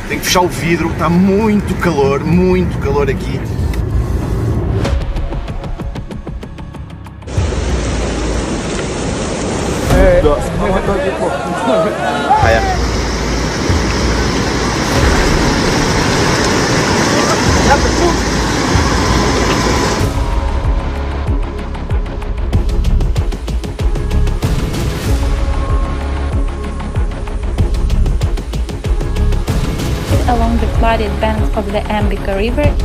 Tenho que fechar o vidro, está muito calor aqui. Along the flooded banks of the Ambika River.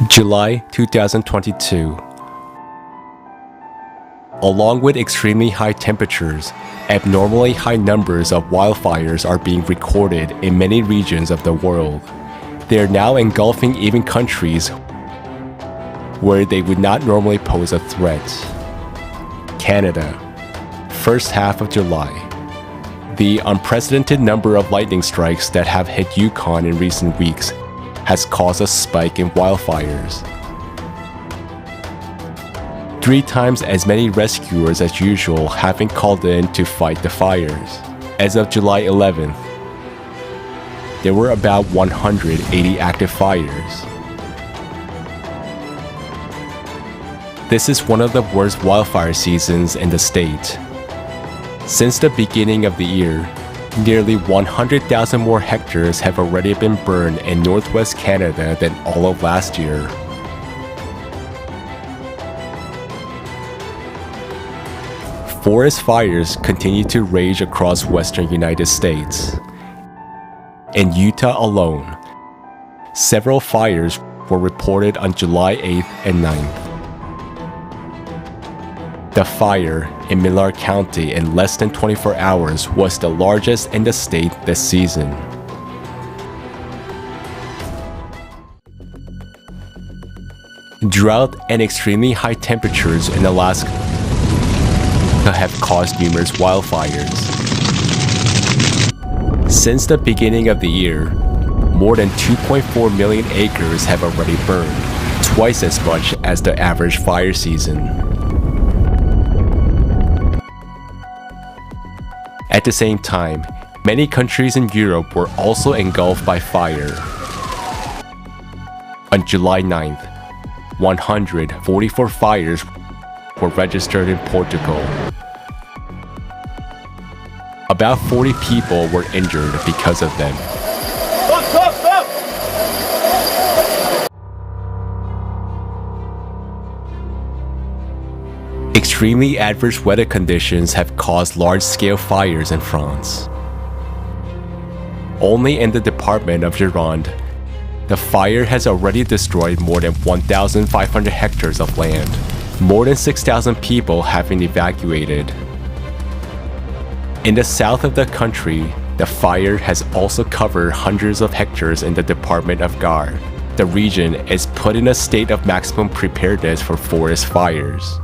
July 2022. Along with extremely high temperatures, abnormally high numbers of wildfires are being recorded in many regions of the world. They are now engulfing even countries where they would not normally pose a threat. Canada, first half of July. The unprecedented number of lightning strikes that have hit Yukon in recent weeks has caused a spike in wildfires. 3 times as many rescuers as usual have been called in to fight the fires. As of July 11th, there were about 180 active fires. This is one of the worst wildfire seasons in the state. Since the beginning of the year, nearly 100,000 more hectares have already been burned in northwest Canada than all of last year. Forest fires continue to rage across western United States. In Utah alone, several fires were reported on July 8th and 9th. The fire in Miller County in less than 24 hours was the largest in the state this season. Drought and extremely high temperatures in Alaska have caused numerous wildfires. Since the beginning of the year, more than 2.4 million acres have already burned, twice as much as the average fire season. At the same time, many countries in Europe were also engulfed by fire. On July 9th, 144 fires were registered in Portugal. About 40 people were injured because of them. Stop! Extremely adverse weather conditions have caused large-scale fires in France. Only in the department of Gironde, the fire has already destroyed more than 1,500 hectares of land. More than 6,000 people have been evacuated. In the south of the country, the fire has also covered hundreds of hectares in the department of Gard. The region is put in a state of maximum preparedness for forest fires.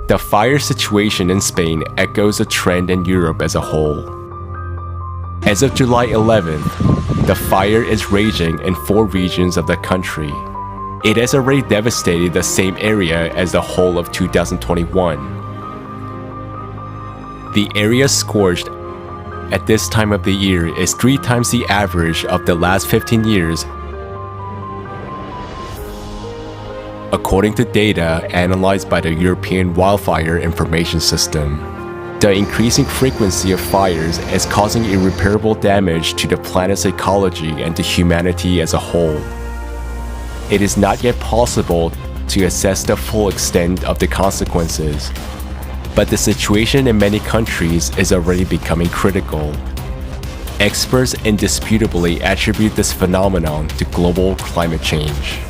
The fire situation in Spain echoes a trend in Europe as a whole. As of July 11th, the fire is raging in 4 regions of the country. It has already devastated the same area as the whole of 2021. The area scorched at this time of the year is 3 times the average of the last 15 years, according to data analyzed by the European Wildfire Information System. The increasing frequency of fires is causing irreparable damage to the planet's ecology and to humanity as a whole. It is not yet possible to assess the full extent of the consequences, but the situation in many countries is already becoming critical. Experts indisputably attribute this phenomenon to global climate change.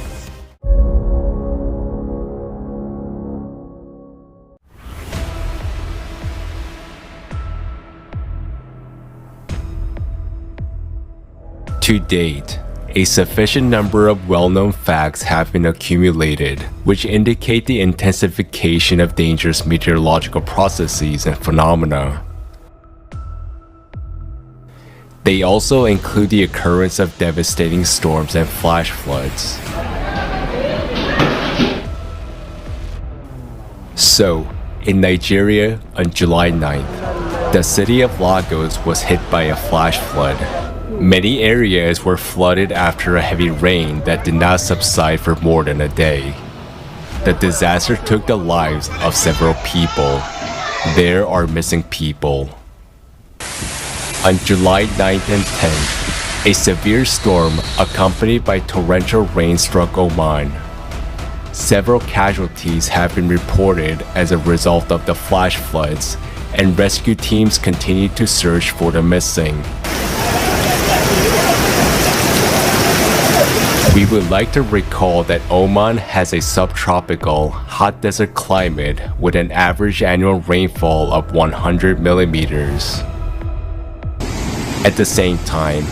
To date, a sufficient number of well-known facts have been accumulated, which indicate the intensification of dangerous meteorological processes and phenomena. They also include the occurrence of devastating storms and flash floods. So, in Nigeria on July 9th, the city of Lagos was hit by a flash flood. Many areas were flooded after a heavy rain that did not subside for more than a day. The disaster took the lives of several people. There are missing people. On July 9th and 10th, a severe storm accompanied by torrential rain struck Oman. Several casualties have been reported as a result of the flash floods, and rescue teams continue to search for the missing. We would like to recall that Oman has a subtropical, hot desert climate with an average annual rainfall of 100 millimeters. At the same time,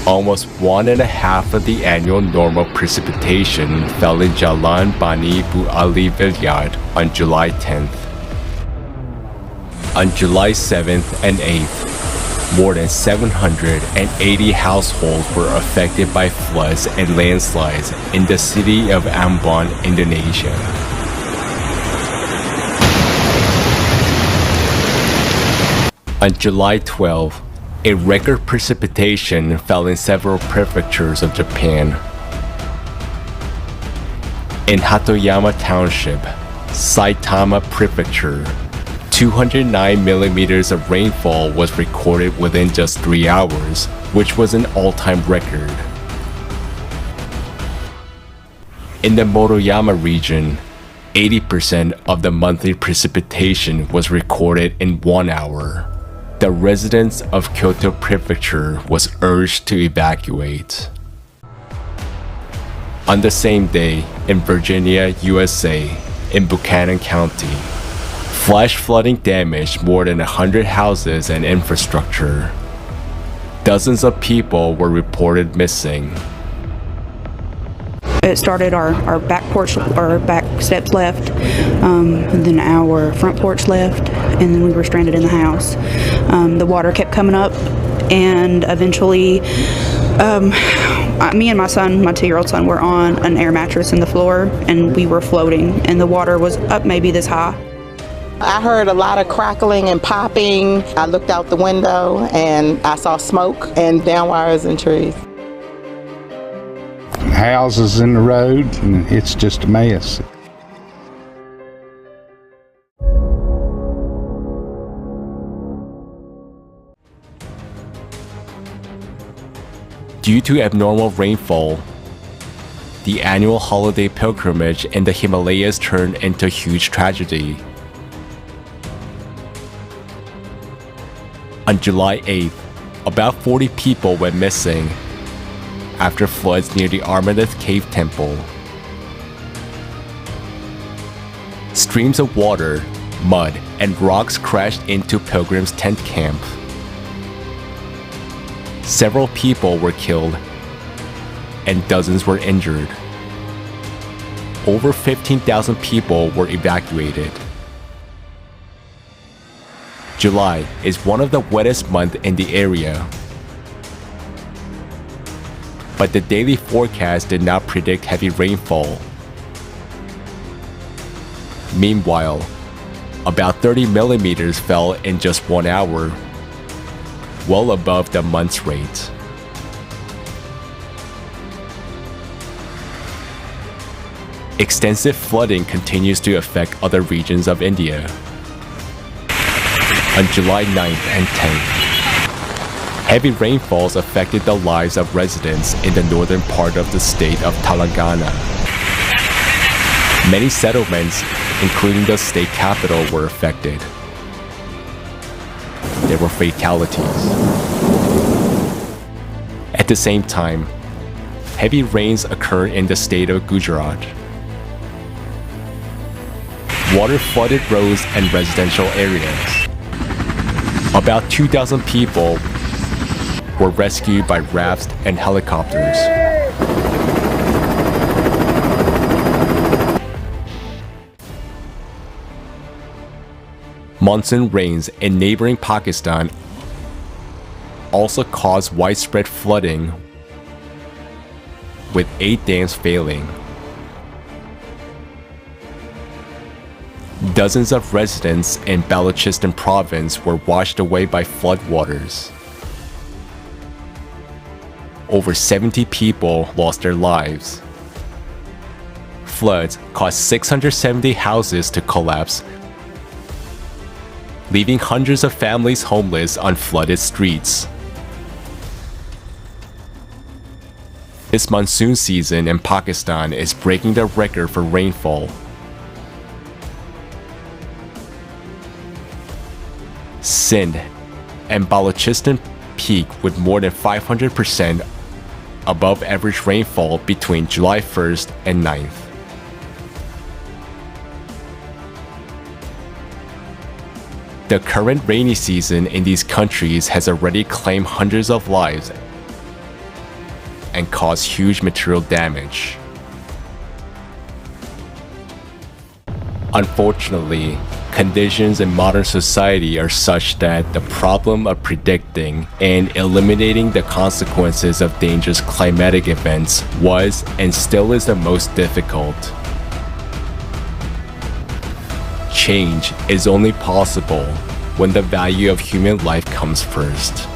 almost 1.5 of the annual normal precipitation fell in Jalan Bani Bu Ali Vilayat on July 10th. On July 7th and 8th, more than 780 households were affected by floods and landslides in the city of Ambon, Indonesia. On July 12th, a record precipitation fell in several prefectures of Japan. In Hatoyama Township, Saitama Prefecture, 209 millimeters of rainfall was recorded within just 3 hours, which was an all-time record. In the Motoyama region, 80% of the monthly precipitation was recorded in 1 hour. The residents of Kyoto Prefecture was urged to evacuate. On the same day, in Virginia, USA, in Buchanan County, flash flooding damaged more than 100 houses and infrastructure. Dozens of people were reported missing. It started our back porch, our back steps left, and then our front porch left, and then we were stranded in the house. The water kept coming up, and eventually me and my son, my 2-year-old son, were on an air mattress in the floor, and we were floating, and the water was up maybe this high. I heard a lot of crackling and popping. I looked out the window and I saw smoke and down wires and trees. Houses in the road, and it's just a mess. Due to abnormal rainfall, the annual holiday pilgrimage in the Himalayas turned into a huge tragedy. On July 8th, about 40 people went missing after floods near the Amarnath cave temple. Streams of water, mud, and rocks crashed into pilgrims' tent camp. Several people were killed and dozens were injured. Over 15,000 people were evacuated. July is one of the wettest months in the area, but the daily forecast did not predict heavy rainfall. Meanwhile, about 30 millimeters fell in just 1 hour, well above the month's rate. Extensive flooding continues to affect other regions of India. On July 9th and 10th, heavy rainfalls affected the lives of residents in the northern part of the state of Telangana. Many settlements, including the state capital, were affected. There were fatalities. At the same time, heavy rains occurred in the state of Gujarat. Water flooded roads and residential areas. About 2,000 people were rescued by rafts and helicopters. Monsoon rains in neighboring Pakistan also caused widespread flooding, with 8 dams failing. Dozens of residents in Balochistan province were washed away by floodwaters. Over 70 people lost their lives. Floods caused 670 houses to collapse, leaving hundreds of families homeless on flooded streets. This monsoon season in Pakistan is breaking the record for rainfall. Sindh and Balochistan peak with more than 500% above average rainfall between July 1st and 9th. The current rainy season in these countries has already claimed hundreds of lives and caused huge material damage. Unfortunately, conditions in modern society are such that the problem of predicting and eliminating the consequences of dangerous climatic events was and still is the most difficult. Change is only possible when the value of human life comes first.